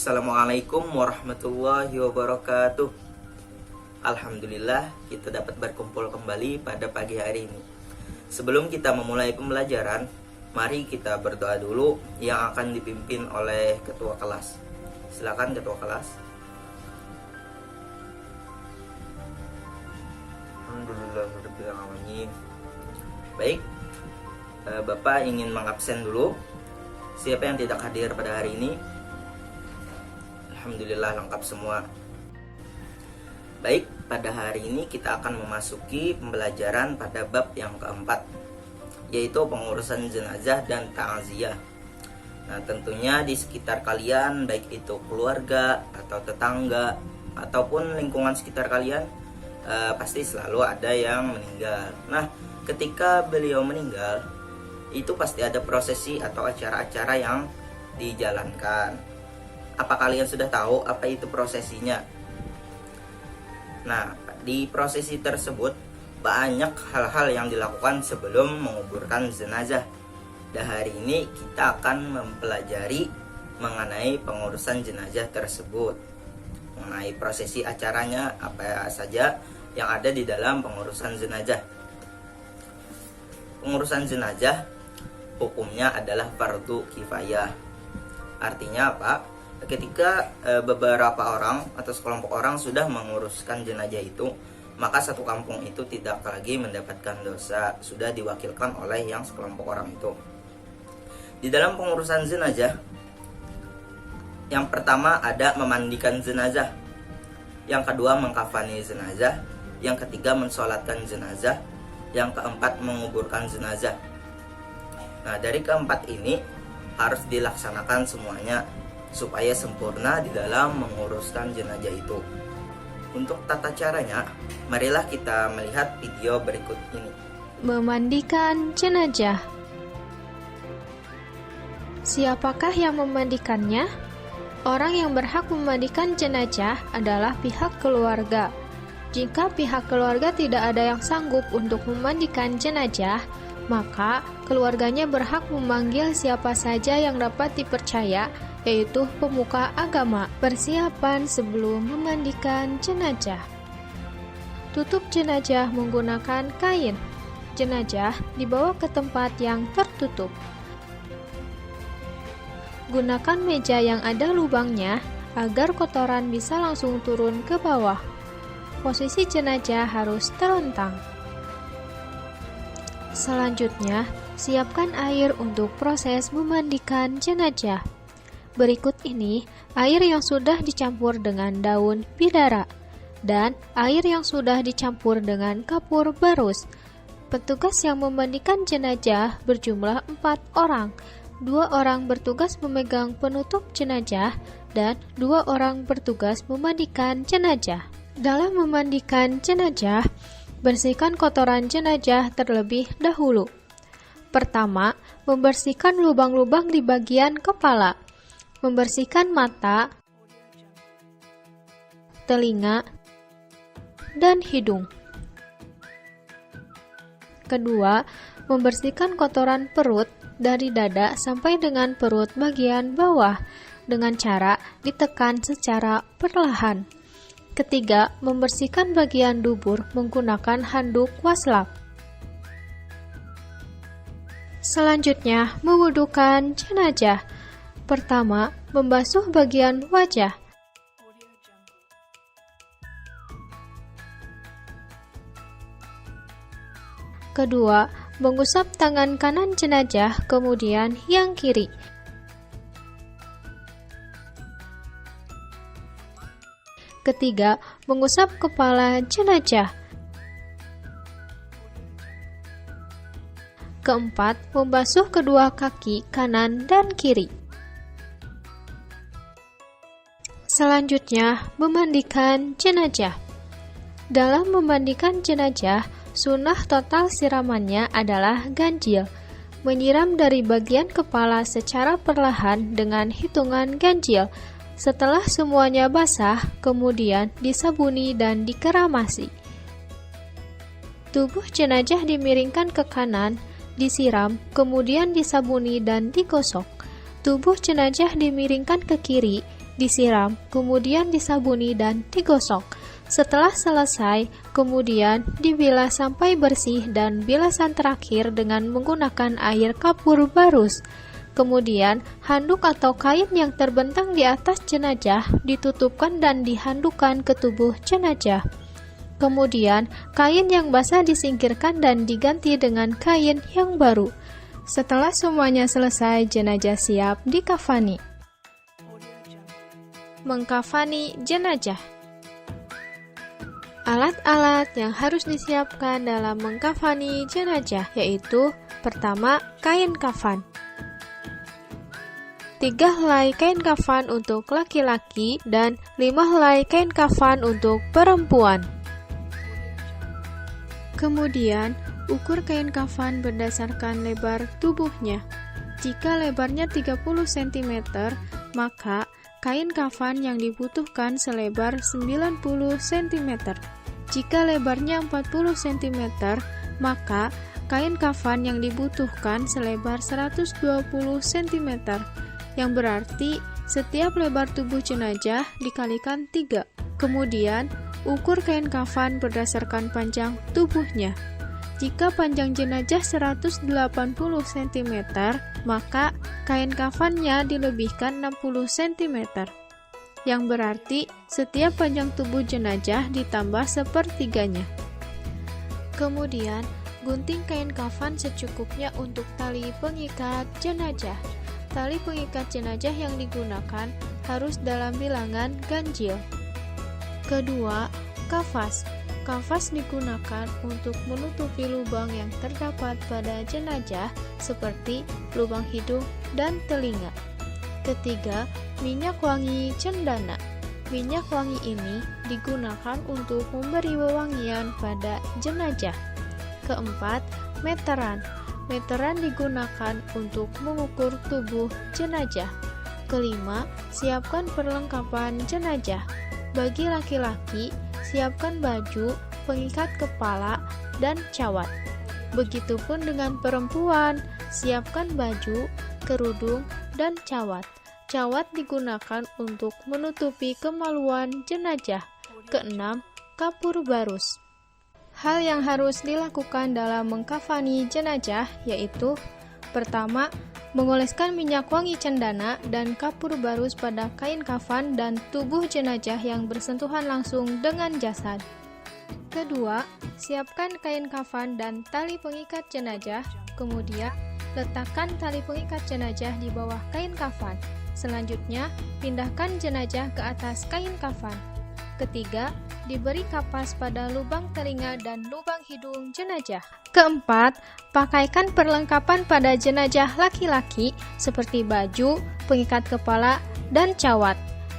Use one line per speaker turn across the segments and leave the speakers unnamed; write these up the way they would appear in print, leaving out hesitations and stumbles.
Assalamualaikum warahmatullahi wabarakatuh. Alhamdulillah kita dapat berkumpul kembali pada pagi hari ini. Sebelum kita memulai pembelajaran, mari kita berdoa dulu yang akan dipimpin oleh ketua kelas. Silakan ketua kelas. Alhamdulillahirrahmanirrahim. Baik, Bapak ingin mengabsen dulu. Siapa yang tidak hadir pada hari ini? Alhamdulillah lengkap semua. Baik, pada hari ini kita akan memasuki pembelajaran pada bab yang keempat, yaitu pengurusan jenazah dan ta'ziyah. Nah, tentunya di sekitar kalian, baik itu keluarga atau tetangga ataupun lingkungan sekitar kalian, pasti selalu ada yang meninggal. Nah, ketika beliau meninggal, itu pasti ada prosesi atau acara-acara yang dijalankan. Apa kalian sudah tahu apa itu prosesinya? Nah, di prosesi tersebut banyak hal-hal yang dilakukan sebelum menguburkan jenazah. Dan hari ini kita akan mempelajari mengenai pengurusan jenazah tersebut, mengenai prosesi acaranya apa saja yang ada di dalam pengurusan jenazah. Pengurusan jenazah hukumnya adalah fardu kifayah. Artinya apa? Ketika beberapa orang atau sekelompok orang sudah menguruskan jenazah itu, maka satu kampung itu tidak lagi mendapatkan dosa, sudah diwakilkan oleh yang sekelompok orang itu. Di dalam pengurusan jenazah, yang pertama ada memandikan jenazah, yang kedua mengkafani jenazah, yang ketiga mensolatkan jenazah, yang keempat menguburkan jenazah. Nah, dari keempat ini harus dilaksanakan semuanya supaya sempurna di dalam menguruskan jenazah itu. Untuk tata caranya, marilah kita melihat video berikut ini.
Memandikan jenazah. Siapakah yang memandikannya? Orang yang berhak memandikan jenazah adalah pihak keluarga. Jika pihak keluarga tidak ada yang sanggup untuk memandikan jenazah, maka keluarganya berhak memanggil siapa saja yang dapat dipercaya, yaitu pemuka agama. Persiapan sebelum memandikan jenazah. Tutup jenazah menggunakan kain. Jenazah dibawa ke tempat yang tertutup. Gunakan meja yang ada lubangnya agar kotoran bisa langsung turun ke bawah. Posisi jenazah harus terlentang. Selanjutnya, siapkan air untuk proses memandikan jenazah. Berikut ini air yang sudah dicampur dengan daun bidara dan air yang sudah dicampur dengan kapur barus. Petugas yang memandikan jenazah berjumlah 4 orang. 2 orang bertugas memegang penutup jenazah dan 2 orang bertugas memandikan jenazah. Dalam memandikan jenazah, bersihkan kotoran jenazah terlebih dahulu. Pertama, membersihkan lubang-lubang di bagian kepala. Membersihkan mata, telinga, dan hidung. Kedua, membersihkan kotoran perut dari dada sampai dengan perut bagian bawah dengan cara ditekan secara perlahan. Ketiga, membersihkan bagian dubur menggunakan handuk waslap. Selanjutnya, mewudukan jenazah. Pertama, membasuh bagian wajah. Kedua, mengusap tangan kanan jenazah, kemudian yang kiri. Ketiga, mengusap kepala jenazah. Keempat, membasuh kedua kaki kanan dan kiri. Selanjutnya, memandikan jenazah. Dalam memandikan jenazah, sunnah total siramannya adalah ganjil. Menyiram dari bagian kepala secara perlahan dengan hitungan ganjil. Setelah semuanya basah, kemudian disabuni dan dikeramasi. Tubuh jenazah dimiringkan ke kanan, disiram, kemudian disabuni dan digosok. Tubuh jenazah dimiringkan ke kiri, disiram, kemudian disabuni dan digosok. Setelah selesai, kemudian dibilas sampai bersih dan bilasan terakhir dengan menggunakan air kapur barus. Kemudian, handuk atau kain yang terbentang di atas jenazah ditutupkan dan dihandukkan ke tubuh jenazah. Kemudian, kain yang basah disingkirkan dan diganti dengan kain yang baru. Setelah semuanya selesai, jenazah siap dikafani. Mengkafani jenazah. Alat-alat yang harus disiapkan dalam mengkafani jenazah yaitu: pertama, kain kafan. 3 helai kain kafan untuk laki-laki dan 5 helai kain kafan untuk perempuan. Kemudian, ukur kain kafan berdasarkan lebar tubuhnya. Jika lebarnya 30 cm, maka kain kafan yang dibutuhkan selebar 90 cm. Jika lebarnya 40 cm, maka kain kafan yang dibutuhkan selebar 120 cm, yang berarti setiap lebar tubuh jenazah dikalikan 3. Kemudian, ukur kain kafan berdasarkan panjang tubuhnya. Jika panjang jenazah 180 cm, maka kain kafannya dilebihkan 60 cm. Yang berarti setiap panjang tubuh jenazah ditambah sepertiganya. Kemudian, gunting kain kafan secukupnya untuk tali pengikat jenazah. Tali pengikat jenazah yang digunakan harus dalam bilangan ganjil. Kedua, kafas. Kafas digunakan untuk menutupi lubang yang terdapat pada jenazah seperti lubang hidung dan telinga. Ketiga, minyak wangi cendana. Minyak wangi ini digunakan untuk memberi wewangian pada jenazah. Keempat, meteran. Meteran digunakan untuk mengukur tubuh jenazah. Kelima, siapkan perlengkapan jenazah. Bagi laki-laki, siapkan baju, pengikat kepala, dan cawat. Begitupun dengan perempuan, siapkan baju, kerudung, dan cawat. Cawat digunakan untuk menutupi kemaluan jenazah. Keenam, kapur barus. Hal yang harus dilakukan dalam mengkafani jenazah yaitu: pertama, mengoleskan minyak wangi cendana dan kapur barus pada kain kafan dan tubuh jenazah yang bersentuhan langsung dengan jasad. Kedua, siapkan kain kafan dan tali pengikat jenazah. Kemudian, letakkan tali pengikat jenazah di bawah kain kafan. Selanjutnya, pindahkan jenazah ke atas kain kafan. Ketiga, diberi kapas pada lubang telinga dan lubang hidung jenazah. Keempat, pakaikan perlengkapan pada jenazah laki-laki seperti baju, pengikat kepala, dan cawat.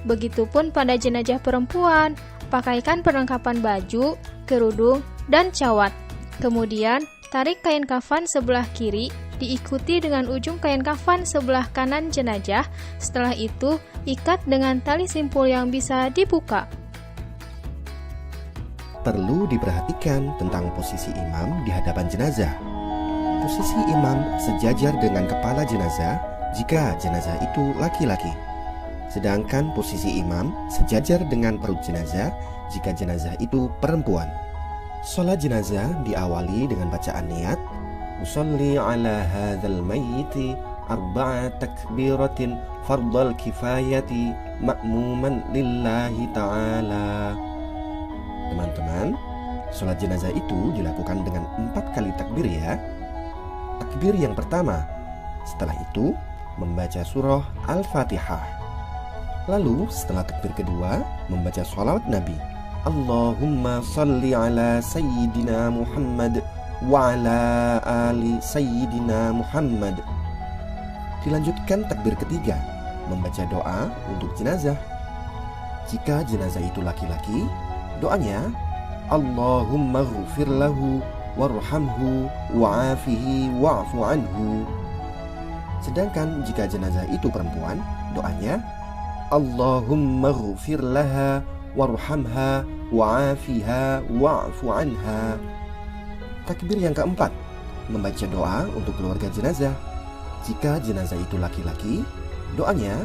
Begitupun pada jenazah perempuan, pakaikan perlengkapan baju, kerudung, dan cawat. Kemudian, tarik kain kafan sebelah kiri, diikuti dengan ujung kain kafan sebelah kanan jenazah. Setelah itu, ikat dengan tali simpul yang bisa dibuka.
Perlu diperhatikan tentang posisi imam di hadapan jenazah. Posisi imam sejajar dengan kepala jenazah jika jenazah itu laki-laki. Sedangkan posisi imam sejajar dengan perut jenazah jika jenazah itu perempuan. Salat jenazah diawali dengan bacaan niat, "Usolli ala hadzal mayyiti arba'a takbiratin fardal kifayati ma'muman lillahi ta'ala." Teman-teman, sholat jenazah itu dilakukan dengan 4 kali takbir ya. Takbir yang pertama, setelah itu membaca surah Al-Fatihah. Lalu setelah takbir kedua, membaca sholawat Nabi, Allahumma salli ala Sayyidina Muhammad wa ala ali Sayyidina Muhammad. Dilanjutkan takbir ketiga, membaca doa untuk jenazah. Jika jenazah itu laki-laki, doanya Allahumma ghfir lahu warhamhu wa'afihi wa'fu anhu. Sedangkan jika jenazah itu perempuan, doanya Allahumma ghfir laha warhamha wa'afiha wa'fu anha. Takbir yang keempat, membaca doa untuk keluarga jenazah. Jika jenazah itu laki-laki, doanya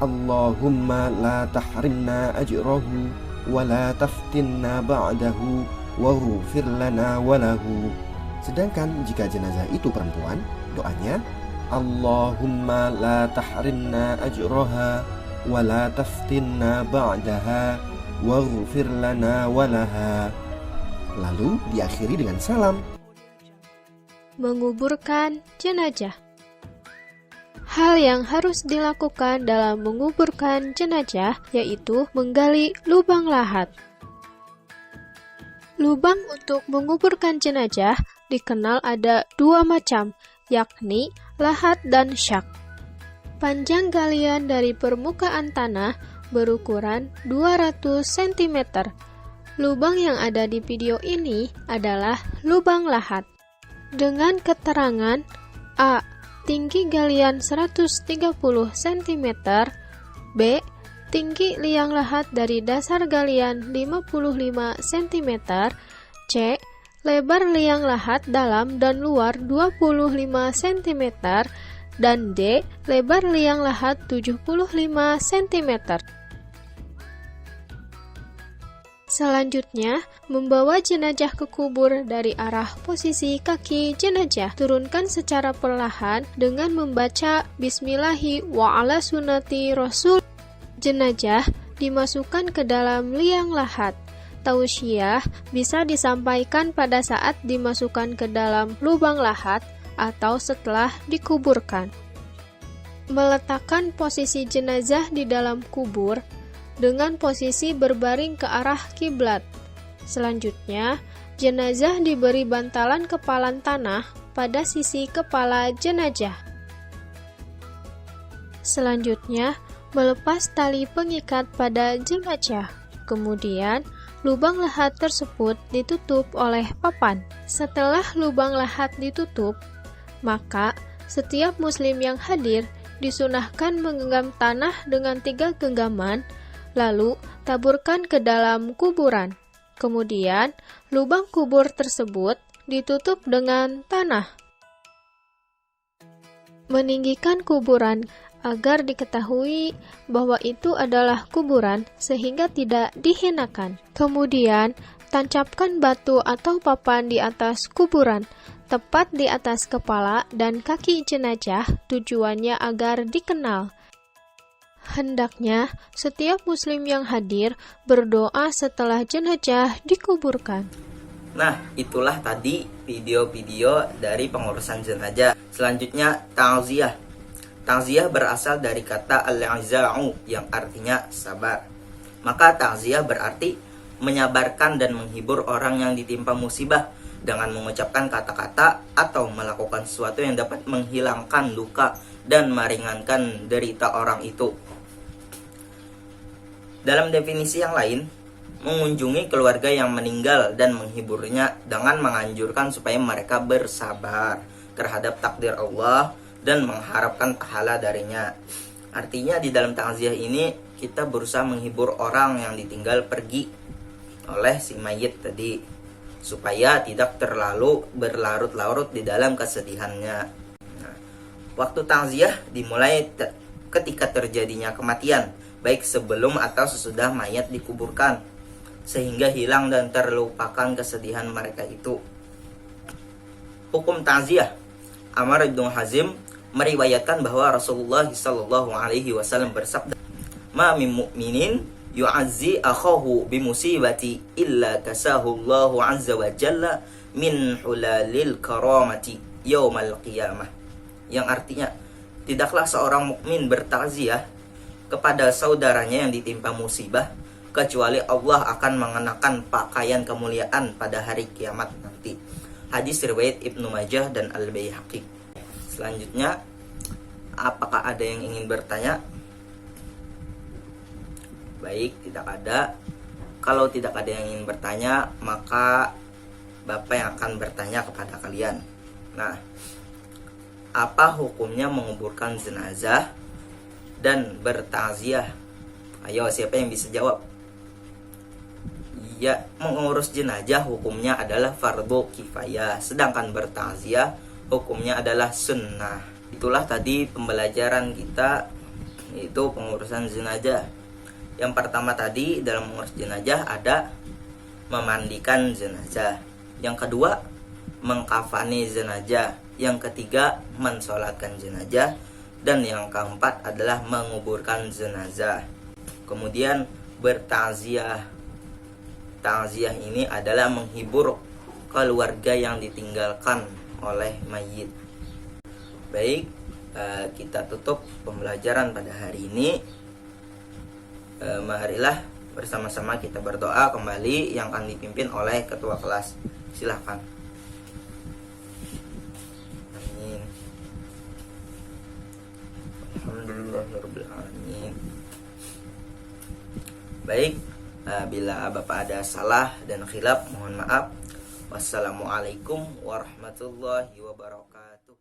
Allahumma la tahrimna ajrahu wa la taftinna ba'dahu waghfir lana walahu. Sedangkan jika jenazah itu perempuan, doanya Allahumma la tahrimna ajraha wa la taftinna ba'daha waghfir lana walaha. Lalu diakhiri dengan salam.
Menguburkan jenazah. Hal yang harus dilakukan dalam menguburkan jenazah yaitu menggali lubang lahat. Lubang untuk menguburkan jenazah dikenal ada dua macam, yakni lahat dan syak. Panjang galian dari permukaan tanah berukuran 200 cm. Lubang yang ada di video ini adalah lubang lahat. Dengan keterangan A. Tinggi galian 130 cm, B. Tinggi liang lahat dari dasar galian 55 cm, C. Lebar liang lahat dalam dan luar 25 cm, dan D. Lebar liang lahat 75 cm. Selanjutnya, membawa jenazah ke kubur dari arah posisi kaki jenazah. Turunkan secara perlahan dengan membaca Bismillahi wa ala sunnati Rasul. Jenazah dimasukkan ke dalam liang lahat. Tausiah bisa disampaikan pada saat dimasukkan ke dalam lubang lahat atau setelah dikuburkan. Meletakkan posisi jenazah di dalam kubur dengan posisi berbaring ke arah kiblat. Selanjutnya, jenazah diberi bantalan kepalan tanah pada sisi kepala jenazah. Selanjutnya, melepas tali pengikat pada jenazah. Kemudian, lubang lahat tersebut ditutup oleh papan. Setelah lubang lahat ditutup, maka setiap muslim yang hadir disunahkan menggenggam tanah dengan 3 genggaman, lalu taburkan ke dalam kuburan. Kemudian, lubang kubur tersebut ditutup dengan tanah. Meninggikan kuburan agar diketahui bahwa itu adalah kuburan sehingga tidak dihinakan. Kemudian, tancapkan batu atau papan di atas kuburan, tepat di atas kepala dan kaki jenazah, tujuannya agar dikenal. Hendaknya setiap muslim yang hadir berdoa setelah jenazah dikuburkan.
Nah, itulah tadi video-video dari pengurusan jenazah. Selanjutnya, ta'ziyah. Ta'ziyah berasal dari kata al-'iza'u yang artinya sabar. Maka ta'ziyah berarti menyabarkan dan menghibur orang yang ditimpa musibah dengan mengucapkan kata-kata atau melakukan sesuatu yang dapat menghilangkan luka dan meringankan derita orang itu. Dalam definisi yang lain, mengunjungi keluarga yang meninggal dan menghiburnya dengan menganjurkan supaya mereka bersabar terhadap takdir Allah dan mengharapkan pahala darinya. Artinya di dalam ta'ziyah ini kita berusaha menghibur orang yang ditinggal pergi oleh si mayit tadi, supaya tidak terlalu berlarut-larut di dalam kesedihannya. Nah, waktu ta'ziyah dimulai ketika terjadinya kematian, baik sebelum atau sesudah mayat dikuburkan, sehingga hilang dan terlupakan kesedihan mereka itu. Hukum ta'ziyah. Amr bin Hazim meriwayatkan bahwa Rasulullah SAW bersabda, "Ma min mu'minin yu'azzi akhahu bimusibati illa kasahu Allahu 'azza wa jalla min hulalil karamati yaumal qiyamah." Yang artinya, tidaklah seorang mukmin bertakziah kepada saudaranya yang ditimpa musibah kecuali Allah akan mengenakan pakaian kemuliaan pada hari kiamat nanti. Hadis riwayat Ibnu Majah dan Al-Baihaqi. Selanjutnya, apakah ada yang ingin bertanya? Baik, tidak ada. Kalau tidak ada yang ingin bertanya, maka Bapak yang akan bertanya kepada kalian. Nah, apa hukumnya menguburkan jenazah dan bertakziah? Ayo, siapa yang bisa jawab? Ya, mengurus jenazah hukumnya adalah fardu kifayah, sedangkan bertakziah hukumnya adalah sunnah. Itulah tadi pembelajaran kita yaitu pengurusan jenazah. Yang pertama tadi dalam mengurus jenazah ada memandikan jenazah. Yang kedua, mengkafani jenazah. Yang ketiga, mensolatkan jenazah. Dan yang keempat adalah menguburkan jenazah. Kemudian bertakziah. Takziah ini adalah menghibur keluarga yang ditinggalkan oleh mayit. Baik, kita tutup pembelajaran pada hari ini. Marilah bersama-sama kita berdoa kembali yang akan dipimpin oleh ketua kelas. Silahkan. Amin. Alhamdulillahirrahmanirrahim. Baik, bila Bapak ada salah dan khilaf mohon maaf. Wassalamualaikum warahmatullahi wabarakatuh.